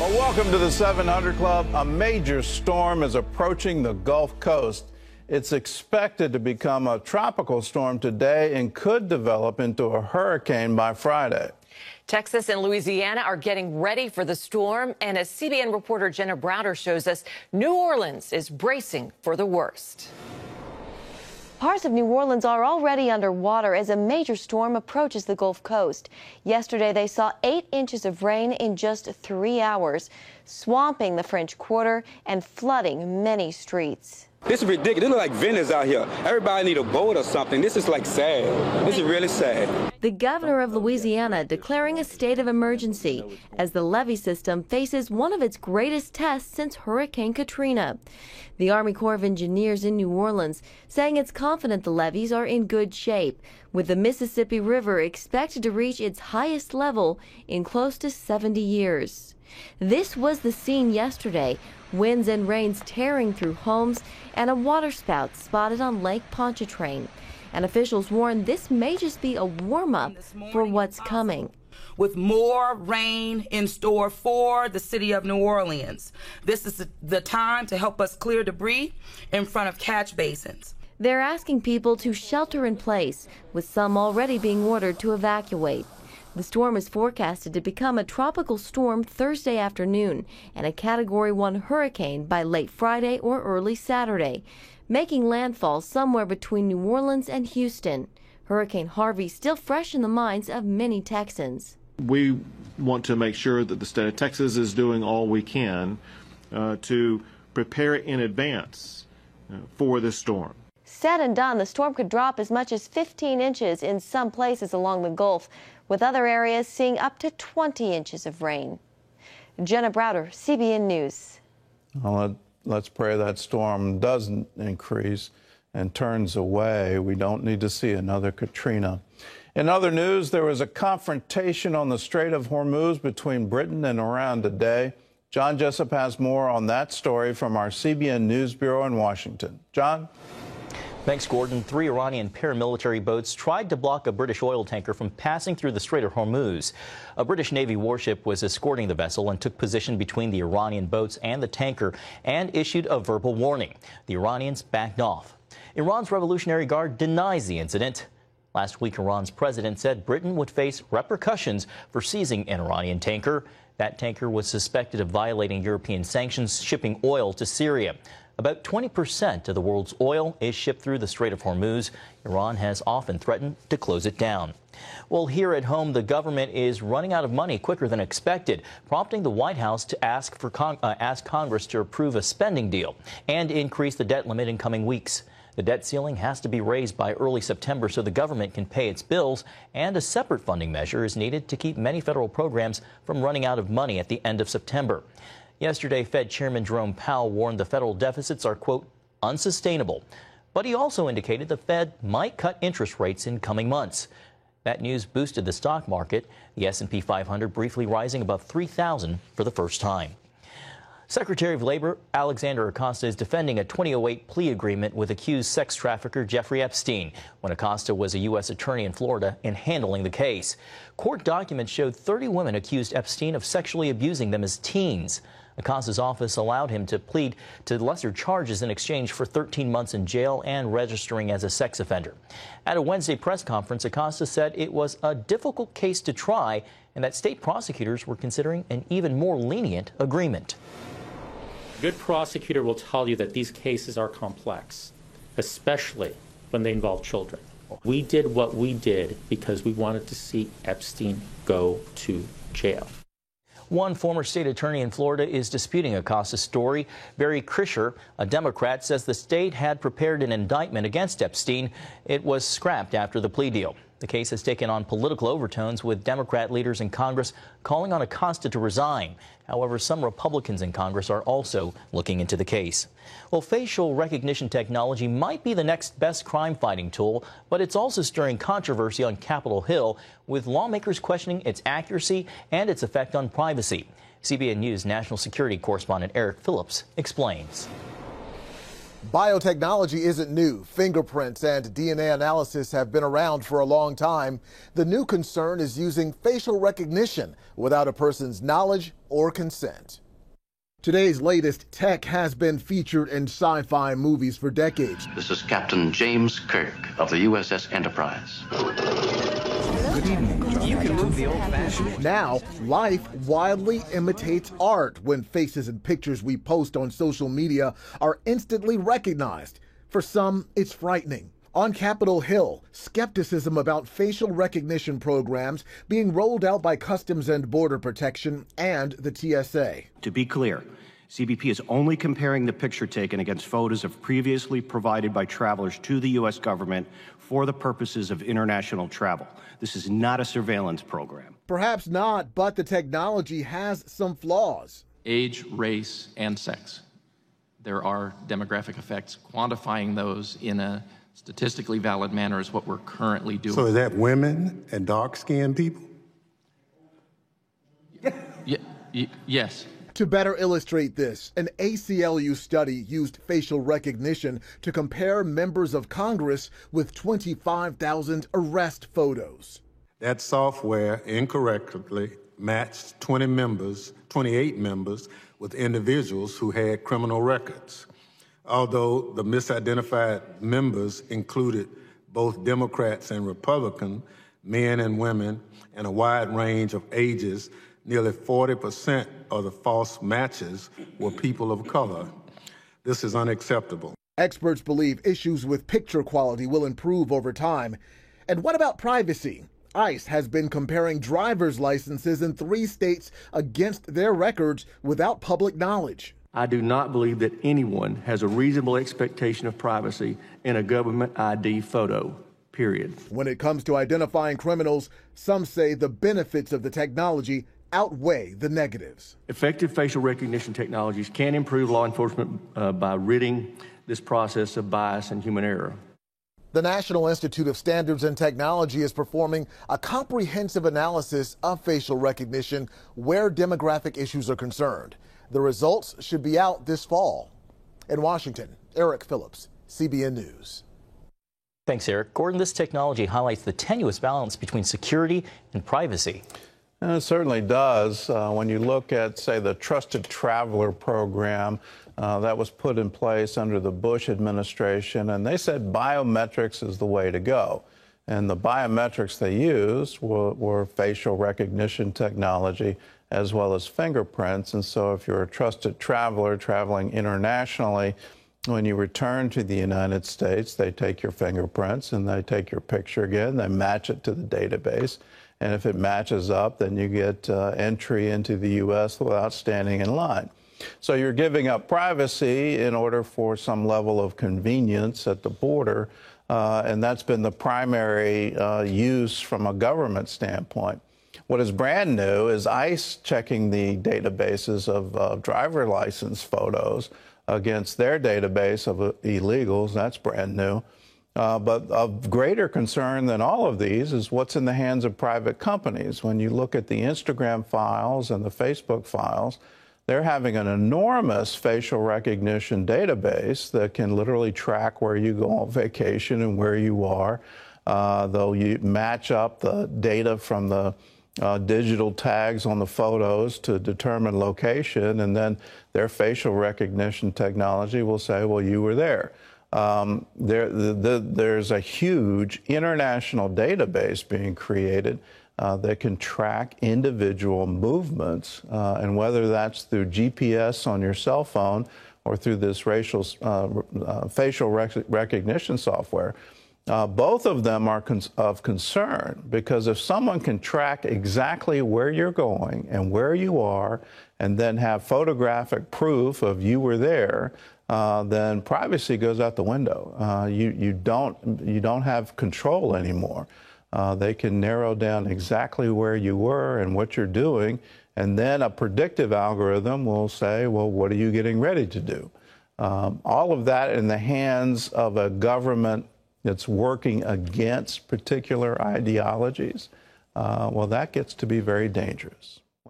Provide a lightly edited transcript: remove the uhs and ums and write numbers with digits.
Well, welcome to the 700 Club. A major storm is approaching the Gulf Coast. It's expected to become a tropical storm today and could develop into a hurricane by Friday. Texas and Louisiana are getting ready for the storm, and as CBN reporter Jenna Browder shows us, New Orleans is bracing for the worst. Parts of New Orleans are already underwater as a major storm approaches the Gulf Coast. Yesterday, they saw 8 inches of rain in just 3 hours, swamping the French Quarter and flooding many streets. This is ridiculous. It looks like Venice out here. Everybody need a boat or something. This is like sad. This is really sad. The governor of Louisiana declaring a state of emergency as the Levee system faces one of its greatest tests since Hurricane Katrina. The Army Corps of Engineers in New Orleans saying it's confident the levees are in good shape, with the Mississippi River expected to reach its highest level in close to 70 years. This was the scene yesterday, winds and rains tearing through homes and a waterspout spotted on Lake Pontchartrain. And officials warn this may just be a warm-up for what's coming. With more rain in store for the city of New Orleans. This is the time to help us clear debris in front of catch basins. They're asking people to shelter in place, with some already being ordered to evacuate. The storm is forecasted to become a tropical storm Thursday afternoon and a Category 1 hurricane by late Friday or early Saturday, making landfall somewhere between New Orleans and Houston. Hurricane Harvey still fresh in the minds of many Texans. We want to make sure that the state of Texas is doing all we can to prepare in advance for this storm. Said and done, the storm could drop as much as 15 inches in some places along the Gulf, with other areas seeing up to 20 inches of rain. Jenna Browder, CBN News. Well, let's pray that storm doesn't increase and turns away. We don't need to see another Katrina. In other news, there was a confrontation on the Strait of Hormuz between Britain and Iran today. John Jessup has more on that story from our CBN News Bureau in Washington. John? Thanks, Gordon. 3 Iranian paramilitary boats tried to block a British oil tanker from passing through the Strait of Hormuz. A British Navy warship was escorting the vessel and took position between the Iranian boats and the tanker and issued a verbal warning. The Iranians backed off. Iran's Revolutionary Guard denies the incident. Last week, Iran's president said Britain would face repercussions for seizing an Iranian tanker. That tanker was suspected of violating European sanctions, shipping oil to Syria. About 20% of the world's oil is shipped through the Strait of Hormuz. Iran has often threatened to close it down. Well, here at home, the government is running out of money quicker than expected, prompting the White House to ask Congress to approve a spending deal and increase the debt limit in coming weeks. The debt ceiling has to be raised by early September so the government can pay its bills, and a separate funding measure is needed to keep many federal programs from running out of money at the end of September. Yesterday, Fed Chairman Jerome Powell warned the federal deficits are, quote, unsustainable. But he also indicated the Fed might cut interest rates in coming months. That news boosted the stock market, the S&P 500 briefly rising above 3,000 for the first time. Secretary of Labor Alexander Acosta is defending a 2008 plea agreement with accused sex trafficker Jeffrey Epstein when Acosta was a U.S. attorney in Florida in handling the case. Court documents showed 30 women accused Epstein of sexually abusing them as teens. Acosta's office allowed him to plead to lesser charges in exchange for 13 months in jail and registering as a sex offender. At a Wednesday press conference, Acosta said it was a difficult case to try and that state prosecutors were considering an even more lenient agreement. A good prosecutor will tell you that these cases are complex, especially when they involve children. We did what we did because we wanted to see Epstein go to jail. One former state attorney in Florida is disputing Acosta's story. Barry Krischer, a Democrat, says the state had prepared an indictment against Epstein. It was scrapped after the plea deal. The case has taken on political overtones, with Democrat leaders in Congress calling on Acosta to resign. However, some Republicans in Congress are also looking into the case. Well, facial recognition technology might be the next best crime-fighting tool, but it's also stirring controversy on Capitol Hill, with lawmakers questioning its accuracy and its effect on privacy. CBN News national security correspondent Eric Phillips explains. Biotechnology isn't new. Fingerprints and DNA analysis have been around for a long time. The new concern is using facial recognition without a person's knowledge or consent. Today's latest tech has been featured in sci-fi movies for decades. This is Captain James Kirk of the USS Enterprise. Good evening. You can move the old-fashioned. Now, life wildly imitates art when faces and pictures we post on social media are instantly recognized. For some, it's frightening. On Capitol Hill, skepticism about facial recognition programs being rolled out by Customs and Border Protection and the TSA. To be clear, CBP is only comparing the picture taken against photos of previously provided by travelers to the U.S. government for the purposes of international travel. This is not a surveillance program. Perhaps not, but the technology has some flaws. Age, race, and sex. There are demographic effects. Quantifying those in a statistically valid manner is what we're currently doing. So is that women and dark-skinned people? Yes. To better illustrate this, an ACLU study used facial recognition to compare members of Congress with 25,000 arrest photos. That software incorrectly matched 28 members with individuals who had criminal records. Although the misidentified members included both Democrats and Republicans, men and women, and a wide range of ages, nearly 40% of the false matches were people of color. This is unacceptable. Experts believe issues with picture quality will improve over time. And what about privacy? ICE has been comparing driver's licenses in 3 states against their records without public knowledge. I do not believe that anyone has a reasonable expectation of privacy in a government ID photo, period. When it comes to identifying criminals, some say the benefits of the technology outweigh the negatives. Effective facial recognition technologies can improve law enforcement by ridding this process of bias and human error. The National Institute of Standards and Technology is performing a comprehensive analysis of facial recognition where demographic issues are concerned. The results should be out this fall. In Washington, Eric Phillips, CBN News. Thanks, Eric. Gordon, this technology highlights the tenuous balance between security and privacy. And it certainly does. When you look at, say, the Trusted Traveler program that was put in place under the Bush administration, and they said biometrics is the way to go. And the biometrics they used were facial recognition technology as well as fingerprints. And so if you're a trusted traveler traveling internationally, when you return to the United States, they take your fingerprints and they take your picture again, they match it to the database. And if it matches up, then you get entry into the U.S. without standing in line. So you're giving up privacy in order for some level of convenience at the border, and that's been the primary use from a government standpoint. What is brand new is ICE checking the databases of driver license photos against their database of illegals. That's brand new. But of greater concern than all of these is what's in the hands of private companies. When you look at the Instagram files and the Facebook files, they're having an enormous facial recognition database that can literally track where you go on vacation and where you are. They'll match up the data from the digital tags on the photos to determine location, and then their facial recognition technology will say, well, you were there. There's a huge international database being created that can track individual movements, and whether that's through GPS on your cell phone or through this facial recognition software. Both of them are of concern, because if someone can track exactly where you're going and where you are and then have photographic proof of you were there, then privacy goes out the window. You don't have control anymore. They can narrow down exactly where you were and what you're doing, and then a predictive algorithm will say, well, what are you getting ready to do? All of that in the hands of a government that's working against particular ideologies, well, that gets to be very dangerous.